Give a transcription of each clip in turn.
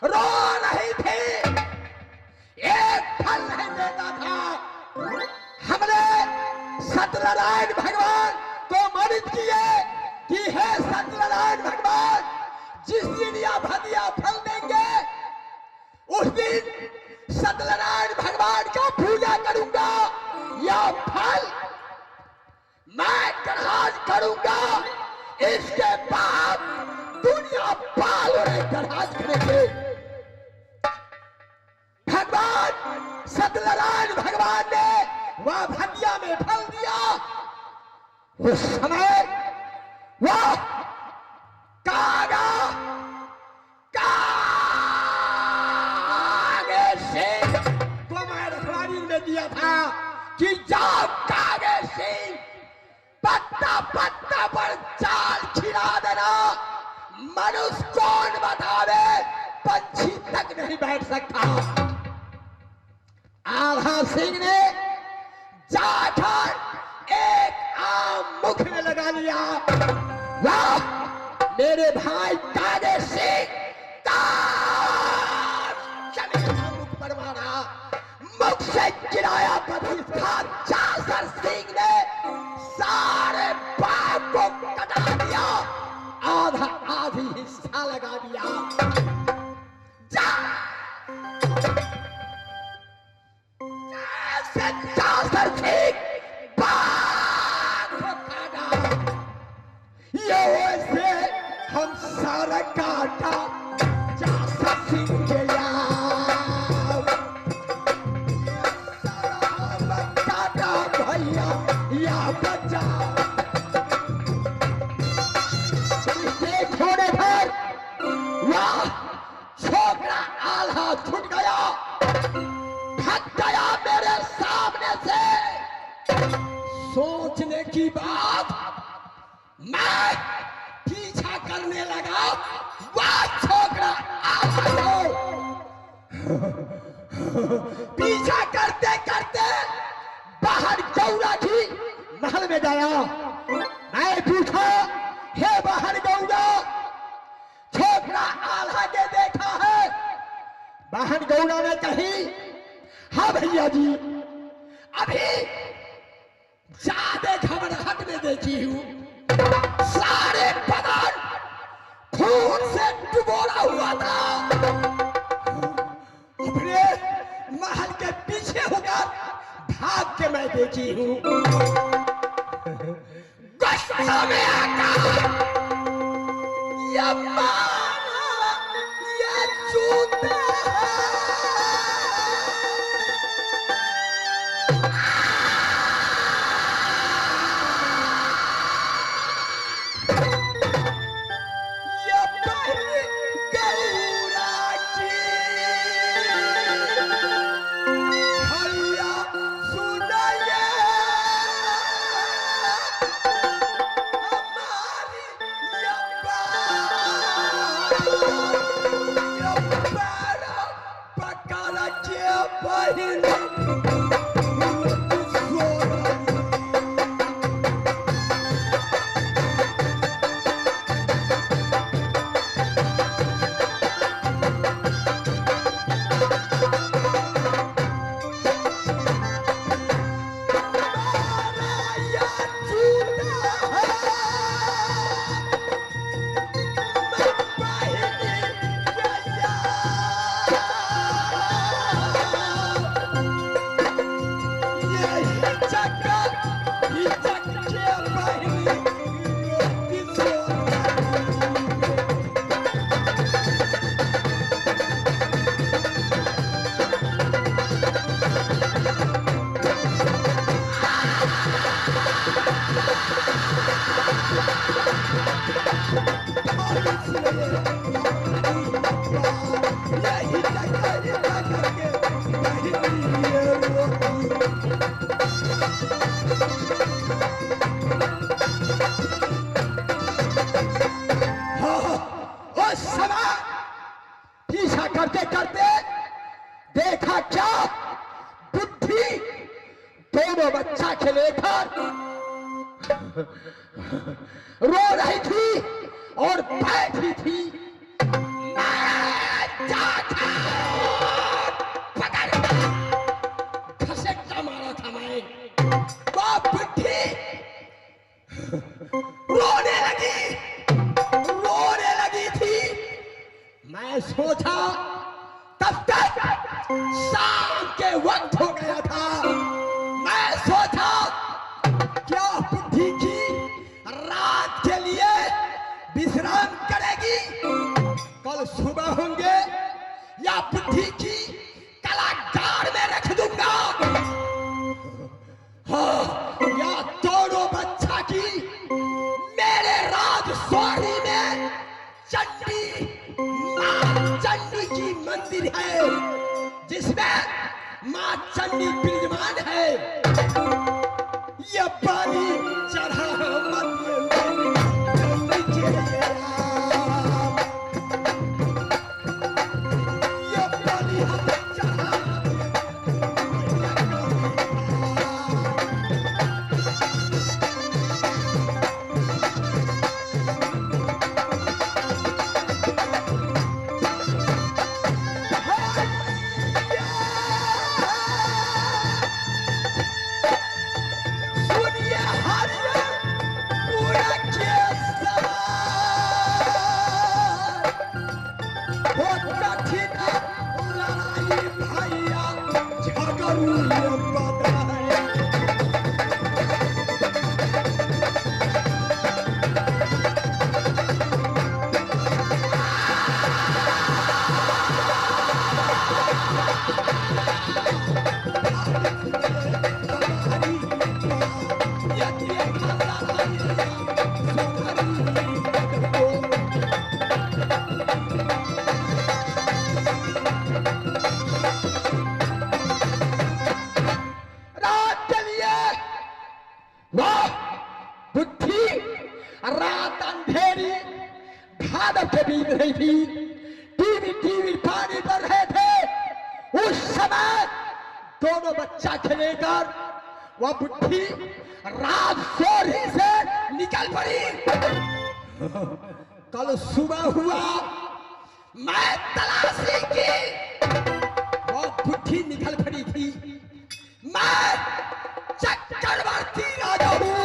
रो रही थी, एक फल नहीं देता था। हमने सत्यनारायण भगवान को मदद किए कि हे सत्यनारायण भगवान, जिस दिन यह भदिया फल देंगे उस दिन सत्यनारायण भगवान का पूजा करूंगा, यह फल मैं ग्रहण करूंगा, इसके बाद दुनिया पाल और ग्रहण करेंगे। भगवान सत्यनारायण भगवान ने वह भदिया में फल दिया। उस समय वह कागा सिंह को मैं रखवाली में दिया था कि जाओ कागे सिंह पत्ता पत्ता पर चाल खिला देना, मनुष्य कौन बतावे, पंछी तक नहीं बैठ सकता। आधा सिंह ने जाकर एक आम मुख में लगा लिया। वाह मेरे भाई कागे सिंह मुख पर मारा, मुख से गिराया पति था। जासर सिंह ने सारे बाप को कटा दिया, आधा आधी हिस्सा लगा दिया। जासर सिंह बाप को काटा, ये वैसे हम सारा काटा जासर सिंह के या बच्चा छोड़े घर, वाह छोकरा आल्हा छूट गया, भाग गया मेरे सामने से। सोचने की बात, मैं पीछा करने लगा, वाह छोकरा आल्हा पीछा करते करते बाहर गौरा की महल में गया। मैं पूछा, हे बाहर गौरा, छोकरा आल्हा के देखा है? बाहर गौरा ने कही, हाँ भैया जी, अभी ज्यादा घबराहट में देखी हूं, सारे बदन खून से डुबोरा हुआ था। अपने महल के पीछे होकर भाग के मैं देखी हूं। गुस्सा में आकर ये मारा, ये जूता करते करते देखा क्या, बुद्धि दोनों बच्चा के लेकर रो रही थी और बैठी थी। मैं मैं सोचा तब तक शाम के वक्त हो गया था। मैं सोचा क्या बुद्धि की रात के लिए विश्राम करेगी, कल सुबह होंगे या बुद्धि की कलाकार में रख दूंगा। हाँ, या दोनों बच्चा की मेरे राजसौरी में चंडी मां चंडी की मंदिर है, जिसमें मां चंडी विराजमान है। ये पानी चढ़ा रही थी। टीवी पानी पर रहे थे। उस समय दोनों बच्चा के लेकर वह बुढ़ी रात सोरी से निकल पड़ी। कल सुबह हुआ, मैं तलाशी की, वो बुढ़ी निकल पड़ी थी। मैं चक्रवर्ती राजा हूं,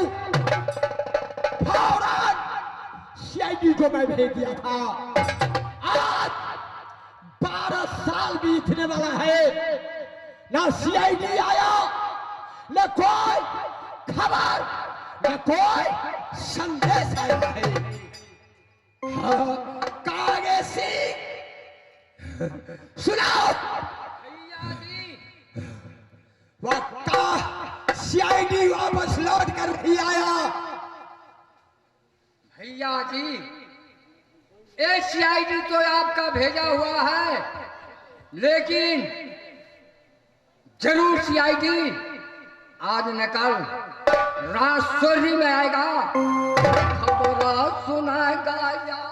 फौरन सीआईडी को मैं भेज दिया था। आज 12 साल बीतने वाला है, ना सीआईडी आया, न कोई खबर, न कोई संदेश आया है। हाँ, कागे सिंह सुनाओ भैया जी, वह सीआईडी वापस लौट कर नहीं आया। भैया जी, ये सीआईडी तो आपका भेजा हुआ है, लेकिन जरूर सीआईडी आज न कल रात सोरी में आएगा, खबर सुनाएगा या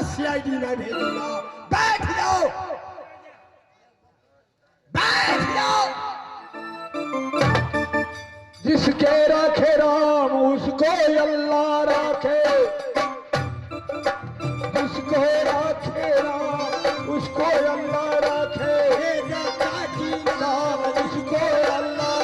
सीआईडी मैं भेजूंगा। बैठ जाओ, बैठ जाओ। जिसके राखे राम उसको अल्लाह राखे, जिसको राखे राम उसको अल्लाह राखे, जिसको अल्लाह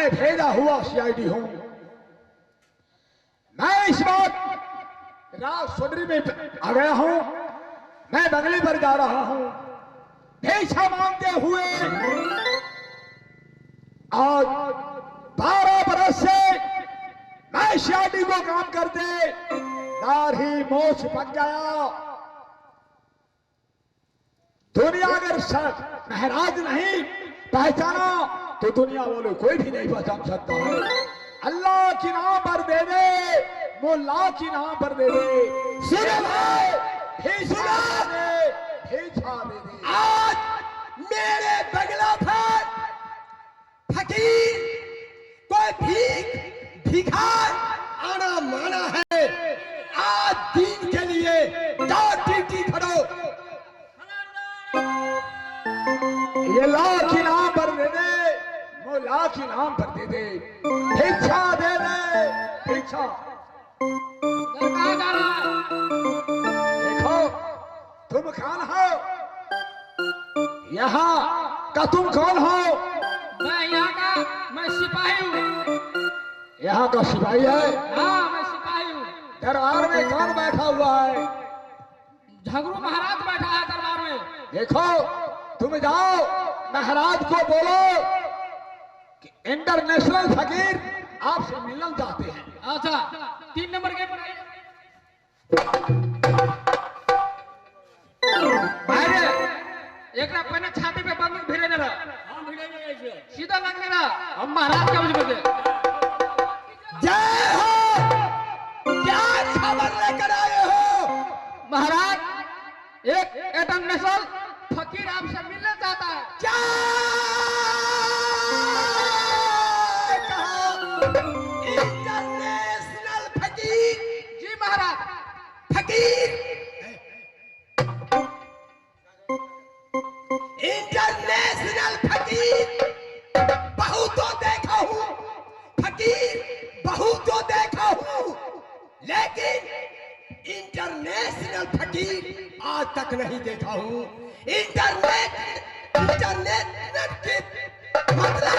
मैं भेजा हुआ सीआईडी हूं। मैं इस वक्त राज सोडरी में आ गया हूं। मैं बंगले पर जा रहा हूं भिक्षा मांगते हुए। आज 12 बरस से मैं सीआईडी को काम करते दाढ़ी मोछ पक गया। दुनिया अगर महराज नहीं पहचाना तो दुनिया वाले कोई भी नहीं पहचान सकता है। अल्लाह की नाम पर दे दे, मुल्ला की नाम पर दे दे, सुने भाई भिक्षा दे दे। आज मेरे बगला पर फकीर कोई भीख भिखार आना माना है। आज दिन के लिए जाओ ड्यूटी करो। ये ला की नाम पर दे दे, मौला की नाम पर दे दे, भिक्षा दे दे भिक्षा। देखो तुम कौन हो? यहाँ का तुम कौन हो? मैं यहाँ का मैं सिपाही हूँ। यहाँ का सिपाही है? हाँ मैं सिपाही हूँ। दरबार में कौन बैठा हुआ है? झगड़ू महाराज बैठा है दरबार में। देखो तुम जाओ महाराज को बोलो कि इंटरनेशनल फकीर आपसे मिलना चाहते हैं। अच्छा 3 नंबर गेट पर एक पहले छाती पे बंदूक भिड़े ना सीधा लगने ना। हम महाराज का मुझे बजे जय हो। क्या खबर लेकर आए हो? महाराज एक इंटरनेशनल फकीर आपसे मिलना चाहता है। क्या कहा? इंटरनेशनल फकीर? जी महाराज। फकीर इंटरनेशनल फकीर बहुतों देखा हूं, फकीर बहुतों देखा हूं, लेकिन इंटरनेशनल फकीर आज तक नहीं देखा हूं। इंटरनेट की मतलब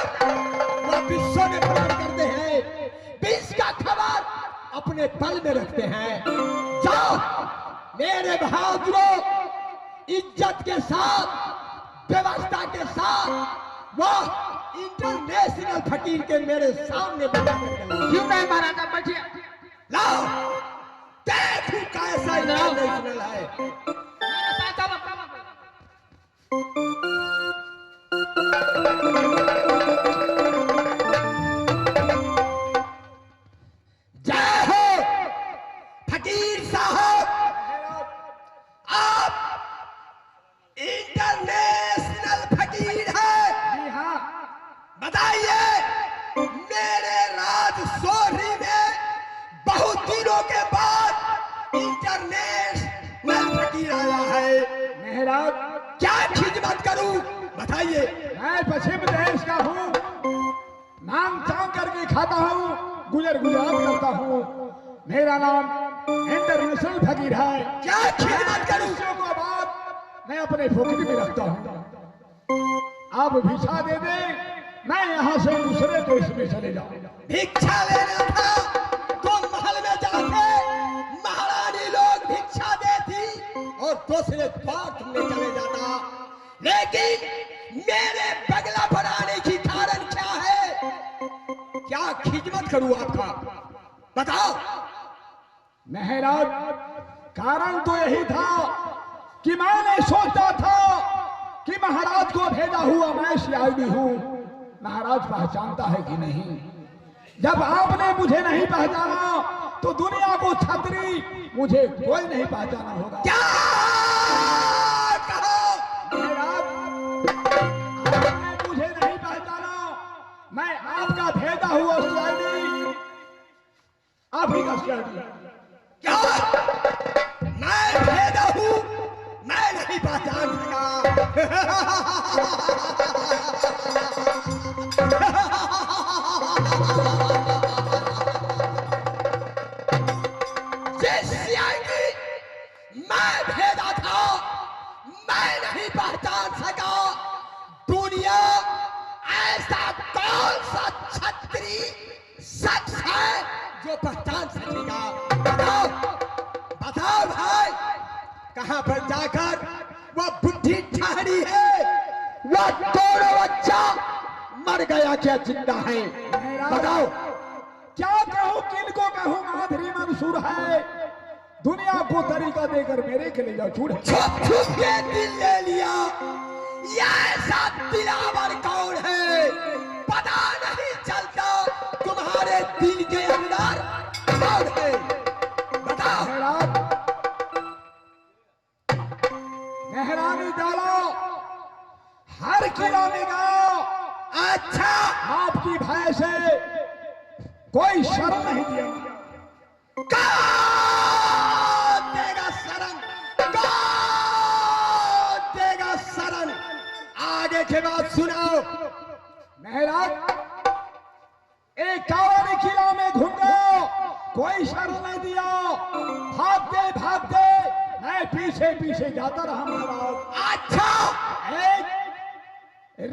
वह विश्व में भ्रमण करते हैं, विश्व का खबर अपने पल में रखते हैं। जाओ मेरे बहादुरों, इज्जत के साथ व्यवस्था के साथ वह इंटरनेशनल फकीर के मेरे सामने बैठा करके क्यों नहीं महाराज आप बैठिए। लाओ देखूं कैसा इंटरनेशनल है। मेरे साथ चलो। जय हो फकीर साहब, आप इंटरनेशनल फकीर है? जी हाँ। बताइए मेरे राज सोहरी में बहुत दिनों के बाद इंटरनेशनल फकीर आया है। महाराज क्या खिदमत करूं बताइए। मैं पश्चिम देश का हूँ, नाम चाम करके खाता हूँ, गुजर गुजरात करता हूँ। मेरा नाम इंटरनेशनल फकीर है। क्या खिदमत करूं? को बाद मैं अपने फोकट में रखता हूँ। आप भिक्षा दे दे, मैं यहाँ से दूसरे देश में चले जाऊँ। भिक्षा लेना था तो महल में जाके महारानी लोग भिक्षा देती और दूसरे द्वार में चले जाता, लेकिन मेरे बगला पर आने की कारण क्या है? क्या खिदमत करूं आपका बताओ। महाराज कारण तो यही था कि मैंने सोचा था कि महाराज को भेजा हुआ मैं सीआईडी हूं, महाराज पहचानता है कि नहीं। जब आपने मुझे नहीं पहचाना तो दुनिया को छतरी मुझे कोई नहीं पहचाना होगा। क्या कहो? महाराज आपने मुझे नहीं पहचाना, मैं आपका भेजा हुआ सीआईडी, आप ही का सीआईडी। क्या मैं भेजा हूं? मैं नहीं पहचान सका। मैं भेजा था, मैं नहीं पहचान सका। दुनिया ऐसा कौन सा आखिरी शख्स है जो पहचान सकेगा। बताओ बताओ भाई, कहां पर जाकर वो बुढ़ी ठहरी है? वो दोनों बच्चा मर गया क्या जिंदा है? बताओ। क्या कहूं, किनको कहूं? माधुरी मंसूर है, दुनिया को तरीका देकर मेरे कलेजा छूट। छुप छुप के दिल ले लिया, ये ऐसा दिलावर कौन है? पता नहीं चलता तुम्हारे दिल के अंदर कौन है? बताओ। मेहरानी डालो, हर किला में गाओ। अच्छा, आपकी भय से कोई शर्म नहीं दिया। कौन देगा शरण? कौन देगा शरण? आगे के बात सुनाओ। महाराज, एक कावड़ी किला में घूम गए, कोई शर्म नहीं दिया। भागते भागते मैं पीछे पीछे जाता रहा महाराज। अच्छा, एक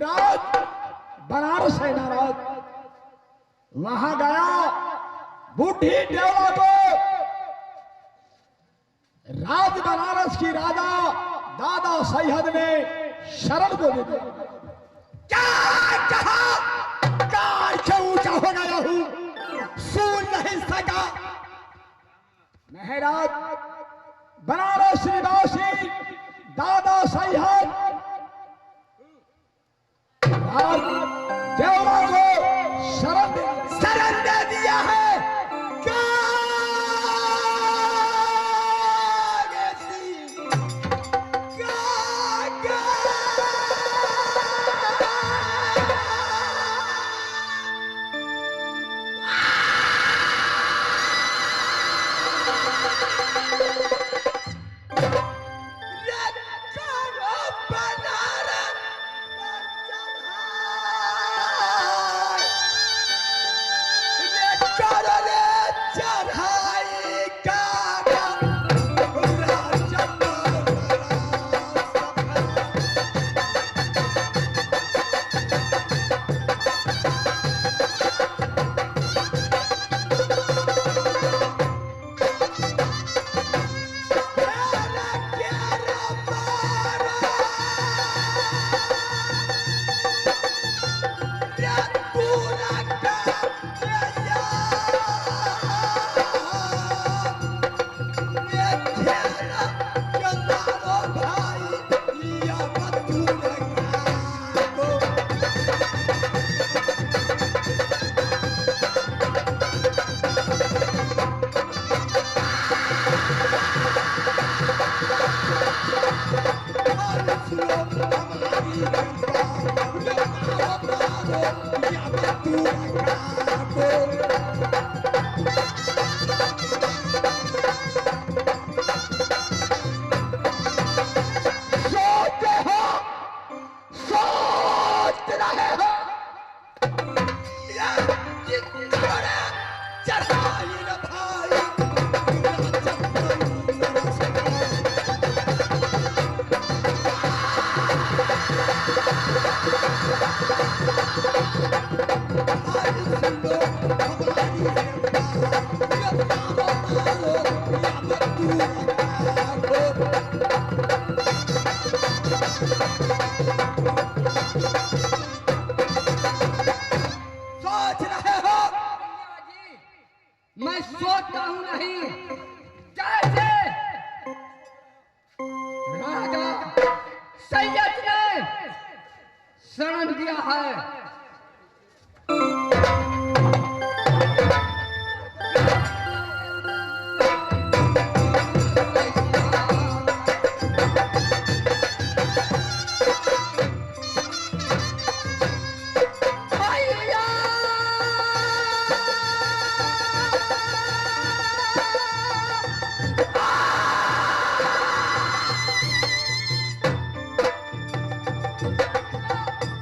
रात बनारस है महाराज, वहां गया, बूढ़ी देवला को राज बनारस की राजा दादा सैयद ने शरण को दे दिया। क्या कहा? कार से ऊंचा हो गया हूं, सुन नहीं सका। महाराज, बनारस निवासी दादा सैयद राज देवला को शरण दे दिया है। मैं सोचता हूं नहीं, कैसे राजा सैयद ने शरण दिया है।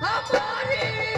हमारी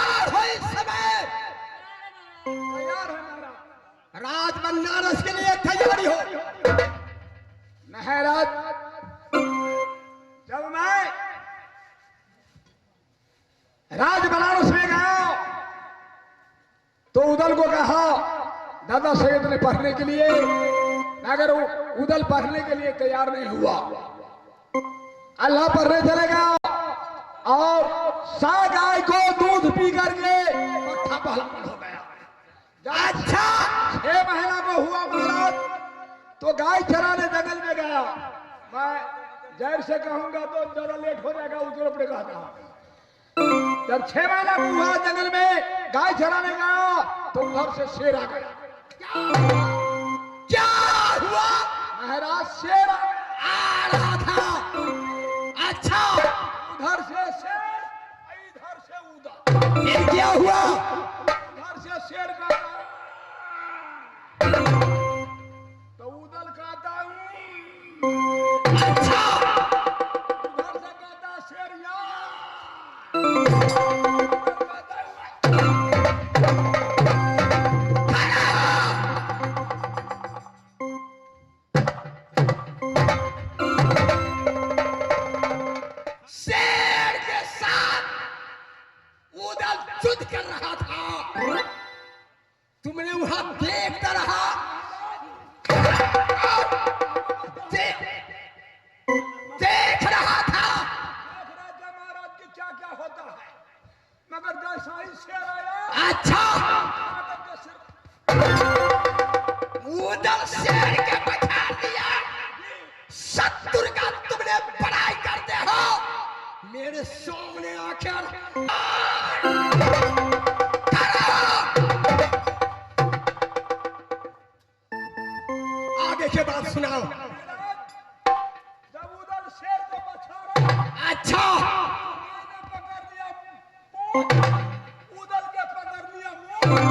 तैयार हो इस समय। तैयार है महाराज। राज बनारस के लिए तैयारी हो। महाराज जब मैं राज बनारस में गया तो उदल को कहा दादा सैयद ने पढ़ने के लिए, अगर उदल पढ़ने के लिए तैयार नहीं हुआ, अल्लाह पढ़ने चले गया और सा गाय को दूध पी करके पट्टा पहलवान हो गया। अच्छा 6 महीना को हुआ महाराज तो गाय चराने जंगल में गया। मैं जैर से कहूंगा तो ज्यादा लेट हो जाएगा, उधर अपने कहता। जब 6 महीना को हुआ जंगल में गाय चराने गया तो उधर से शेर आ गया। क्या हुआ महाराज? शेर आ रहा था। अच्छा उधर से शेर, इधर से उधर। फिर क्या हुआ? उधर से शेर का तो उधर कहता अच्छा उधर से कहता शेर यार। शेर के साथ उधर युद्ध कर रहा था, तुमने वहां देखता रहा। देख रहा था राजा महाराज की क्या क्या होता है, मगर जैसा ही शेर आया अच्छा उधर शेर के बचा दिया। शत्रु का तुमने बड़ाई करते हो, मेरे सामने आकर आगे के बात सुनाओ। जब उधर शेर को बचा रहा अच्छा मैंने पकड़ लिया पूंछ, उधर के पकड़ लिया मुंह,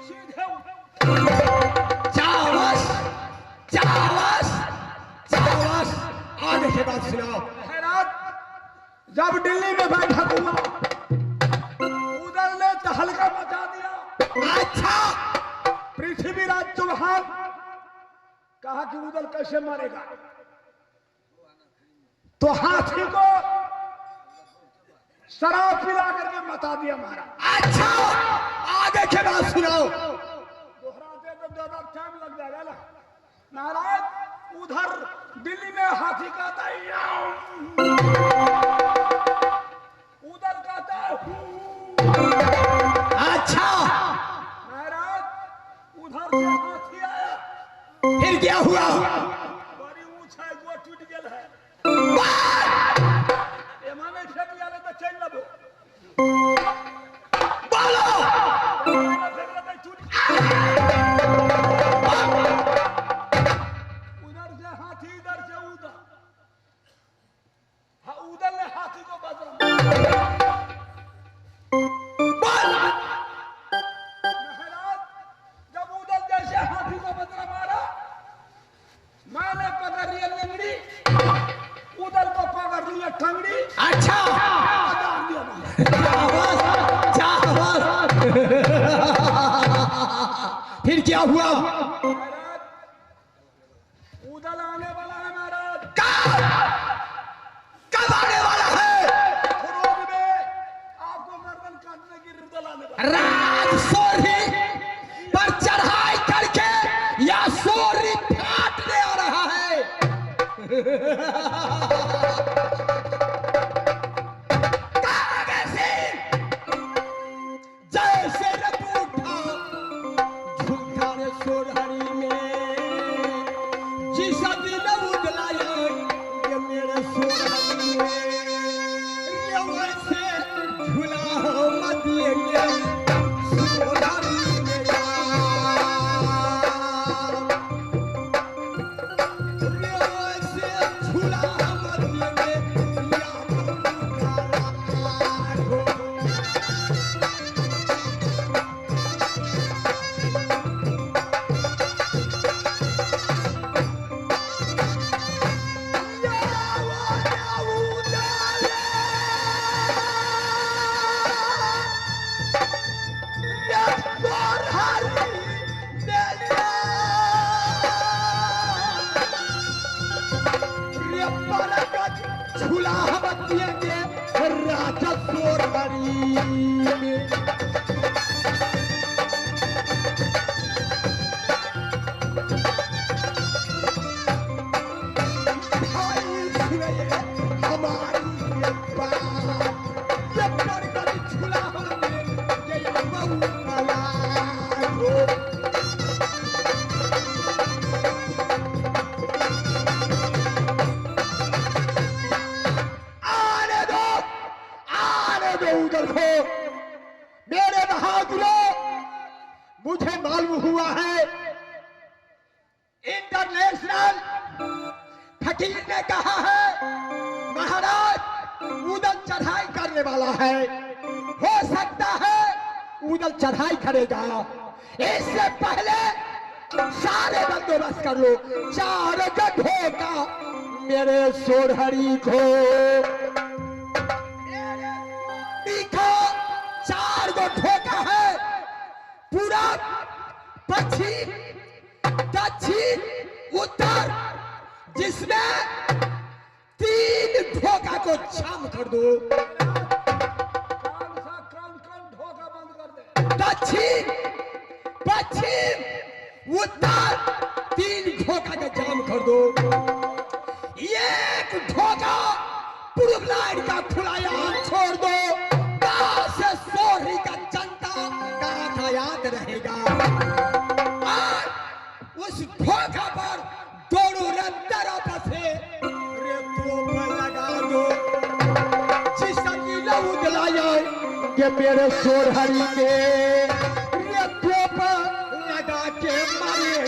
सीधे चावस चावस चावस आगे के बात सुनाओ। महाराज जब दिल्ली में बैठक हुआ उधर ने तहलका मचा दिया। अच्छा पृथ्वीराज चौहान कहा कि उधर कैसे मारेगा, तो हाथी को शराब पिला करके मचा दिया महाराज। अच्छा आगे के बात सुनाओ। दोहराते तो ज्यादा टाइम लग जाएगा ना महाराज। उधर दिल्ली में हाथी कहता है उधर कहता है अच्छा महाराज उधर से हाथी आया, फिर क्या हुआ? बड़ी ऊंचाई वो टूट गया है। ये माने फेंक लिया तो चल लबो बोलो फेंक ले टूट। उधर से हाथी, इधर से उधर। हाँ, उधर ने हाथी को बदला। महाराज जब उधर जैसे हाथी को बदला मारा, मैंने पकड़ लिया लंगड़ी, उधर को पकड़ लिया टंगड़ी। अच्छा बता दिया महाराज। चावस फिर क्या हुआ? महाराज उधर आने वाला है महाराज। कब आने वाला है? रोड में आपको गर्दन काटने की उधर आने वाला है। राज सोरी पर चढ़ाई करके या सोरी फाटने आ रहा है। जैसे रबूठा झूठा ने सोरहरी में जिस दिन उजलाया ये मेरे सोरहरी में ये वैसे झूला मत ये सोरहरी मेरा ये वैसे झूला मत मुझे मालूम हुआ है इंटरनेशनल फकीर ने कहा है महाराज उदल चढ़ाई करने वाला है, हो सकता है उदल चढ़ाई करेगा। इससे पहले सारे बंदोबस्त कर लो, 4 गड्ढों का मेरे सोरहरी को देखो, 4 गड्ढों का है, पूरा पश्चिम दक्षिण उत्तर, जिसमें 3 ढोका को जाम कर दो। दक्षिण पश्चिम उत्तर 3 ढोका का जाम कर दो। एक ढोका पूर्व लाइन का खुलाया छोड़ दो, कहां से सोहरी का जनता का यातायात रहेगा। और उस ढोका पर दोनों रत्तर आपस में रेतों पर लगा दो, जिसका की लहू दिलाया कि मेरे सोहरी के रेतों पर लगा के मारे।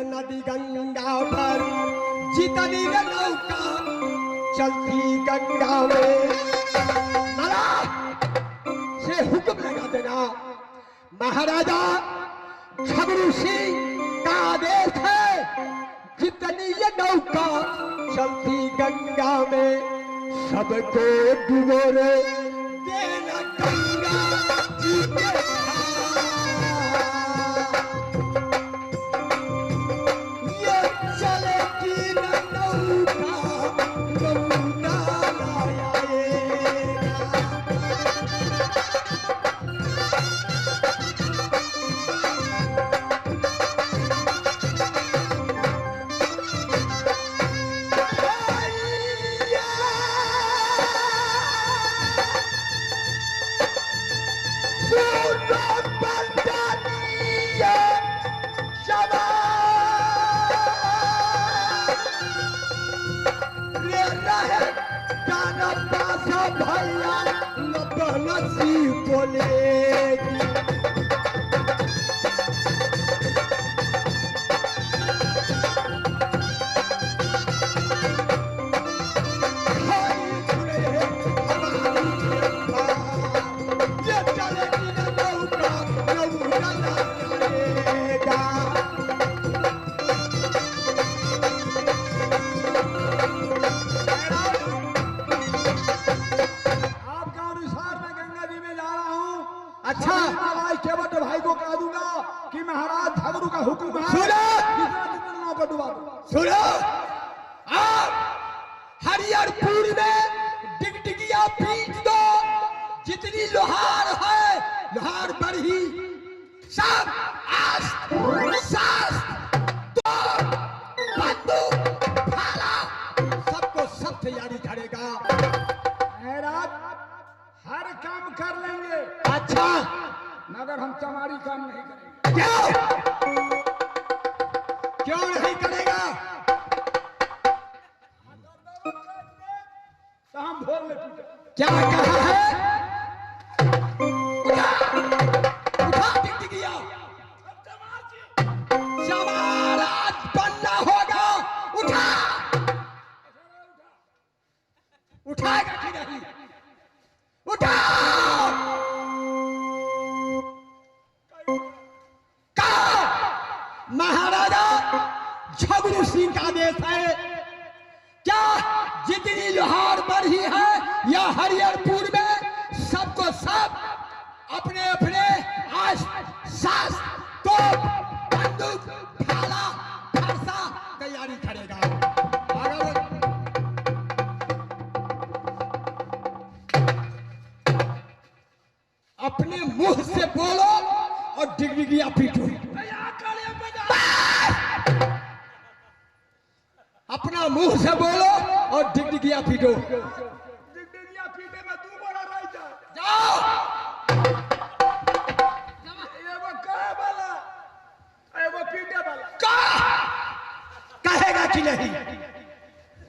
नदी गंगा पर जितनी नौका चलती गंगा में, मला से हुक्म लगा देना महाराजा झगड़ू सिंह का आदेश है, जितनी ये नौका चलती गंगा में सबको डुबोरे देना गंगा जी के। सुनो, आप हरिहरपुर में डिगडिगिया पीट दो, जितनी लोहार है, लोहार बढ़ी सब बंदूक भाला सबको सब तैयारी करेगा। हर काम कर लेंगे, अच्छा, मगर हम चमारी काम नहीं करेंगे। क्यों नहीं करेगा? तो हम धोल ले पीटा। क्या कहा है? उठा उठा टिकटिकिया। चमार आज बनना होगा। उठा उठाएगा कि नहीं? उठा महाराजा झगड़ू सिंह का आदेश है। क्या जितनी लोहार बढ़ी है या हरिहरपुर में सबको सब अपने अपने सास तोप बंदूक भाला फरसा तैयारी करेगा। अपने मुंह से बोलो और डिगडिगिया पीटो। अपना मुंह से बोलो और डिगडिगिया पीटो। डिगडिगिया पीटे में तू बड़ा रह जा। जाओ। एगो कहे वाला एगो पीटे वाला कहेगा कि नहीं?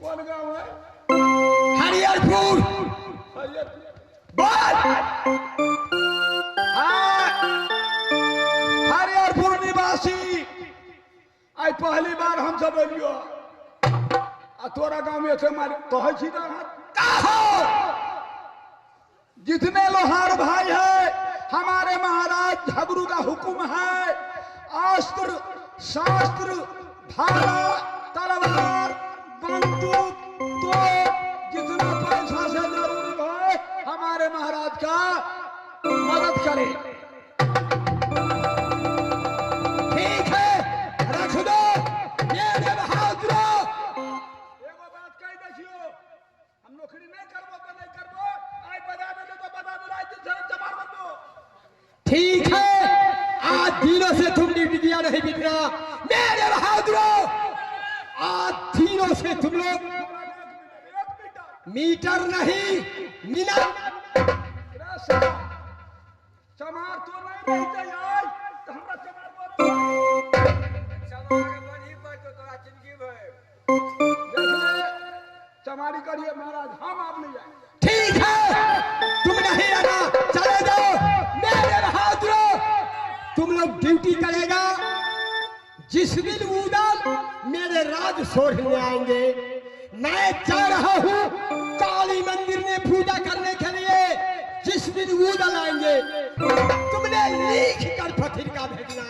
कौन गांव है? हरिहरपुर। बोल। हरिहरपुर निवासी आई पहली बार हम सब बोलियो आ तोरा गांव में से मार कहे छी ना कहो। जितने लोहार भाई है हमारे महाराज झगड़ू का हुक्म है। अस्त्र शास्त्र भाला तलवार बंदूक तो जितना पैसा से जरूरी है हमारे महाराज का मदद करे। ठीक है रख दो। ये बहादुरो एगो बात कह देखियो हम नौकरी नहीं करबो तो नहीं करबो आई बता दे तो बता दे आज दिन से जमार बनो। ठीक है आज दिनों से तुम डिगडिगिया नहीं बिकना मेरे बहादुरो। आज दिनों से तुम लोग मीटर नहीं मिनट। चमार तो नहीं रहते यार तो हमरा चमार बोल चमारी करिए महाराज हम आप नहीं जाए। ठीक है तुम नहीं आना चले जाओ। मेरे बहादुरो तुम लोग ड्यूटी करेगा। जिस दिन उदल मेरे राज सोढ़ने आएंगे मैं जा रहा हूँ काली मंदिर में पूजा करने के लिए। जिस दिन उदल आएंगे तुमने लिख कर पत्रिका भेजना